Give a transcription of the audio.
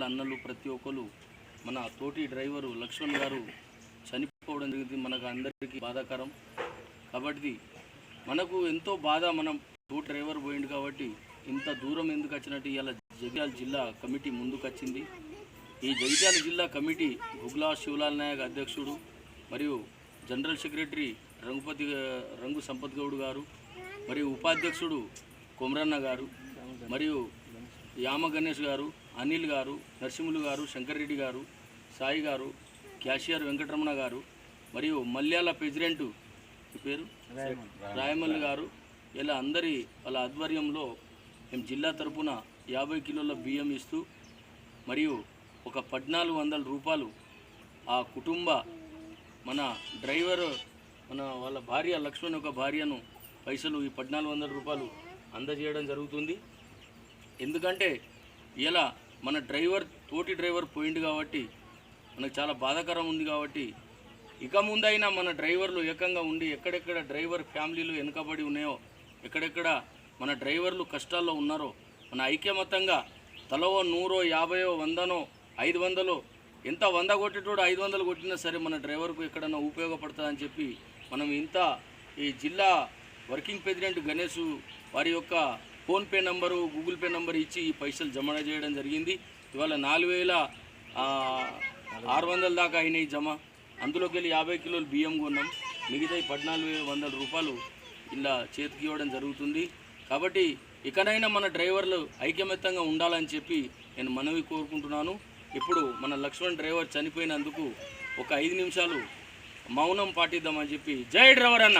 అన్నలు ప్రతి ఒక్కరు మన తోటి డ్రైవరు లక్ష్మణ్ గారు చనిపోవడం జరిగింది. మనకు అందరికీ బాధాకరం. కాబట్టి మనకు ఎంతో బాధ. మనం తోటి డ్రైవర్ పోయింది కాబట్టి ఇంత దూరం ఎందుకు వచ్చినట్టు ఇలా జగిత్యాల జిల్లా కమిటీ ముందుకు వచ్చింది. ఈ జగిత్యాల జిల్లా కమిటీ గుగ్లా శివలాల్ నాయక్ అధ్యక్షుడు మరియు జనరల్ సెక్రటరీ రంగు సంపత్ గౌడ్ గారు మరియు ఉపాధ్యక్షుడు కొమరన్న గారు మరియు యామ గణేష్ గారు, అనిల్ గారు, నరసింహులు గారు, శంకర్రెడ్డి గారు, సాయి గారు, క్యాషియర్ వెంకటరమణ గారు మరియు మల్యాల ప్రెసిడెంటు పేరు రాయమల్లి గారు, ఇలా అందరి వాళ్ళ ఆధ్వర్యంలో మేము జిల్లా తరపున 50 కిలోల బియ్యం ఇస్తూ మరియు ఒక 1400 రూపాయలు ఆ కుటుంబ మన డ్రైవర్ వాళ్ళ భార్య లక్ష్మణ్ యొక్క భార్యను పైసలు ఈ 1400 రూపాయలు అందజేయడం జరుగుతుంది. ఎందుకంటే ఇలా మన తోటి డ్రైవర్ పోయింది కాబట్టి మనకు చాలా బాధాకరం ఉంది. కాబట్టి ఇక ముందైనా మన డ్రైవర్లు ఏకంగా ఉండి ఎక్కడెక్కడ డ్రైవర్ ఫ్యామిలీలు వెనుకబడి ఉన్నాయో, ఎక్కడెక్కడ మన డ్రైవర్లు కష్టాల్లో ఉన్నారో మన ఐక్యమత్యంగా తలవో 100, 50, 100, 500 ఎంత 100 కొట్టేటోడు 500 కొట్టినా సరే మన డ్రైవర్కు ఎక్కడన్నా ఉపయోగపడుతుందని చెప్పి మనం ఈ జిల్లా వర్కింగ్ ప్రెసిడెంట్ గణేష్ వారి యొక్క PhonePe number, Google pay number ఇచ్చి ఈ పైసలు జమ చేయడం జరిగింది. ఇవాళ 4600 దాకా అయినాయి జమ. అందులోకి వెళ్ళి 50 కిలోలు బియ్యం కొన్నాం. మిగతా 1400 రూపాయలు ఇలా చేతికి ఇవ్వడం జరుగుతుంది. కాబట్టి ఇకనైనా మన డ్రైవర్లు ఐకమత్యంగా ఉండాలని చెప్పి నేను మనవి కోరుకుంటున్నాను. ఇప్పుడు మన లక్ష్మణ్ డ్రైవర్ చనిపోయినందుకు ఒక 5 నిమిషాలు మౌనం పాటిద్దామని చెప్పి జై డ్రైవర్ అన్న.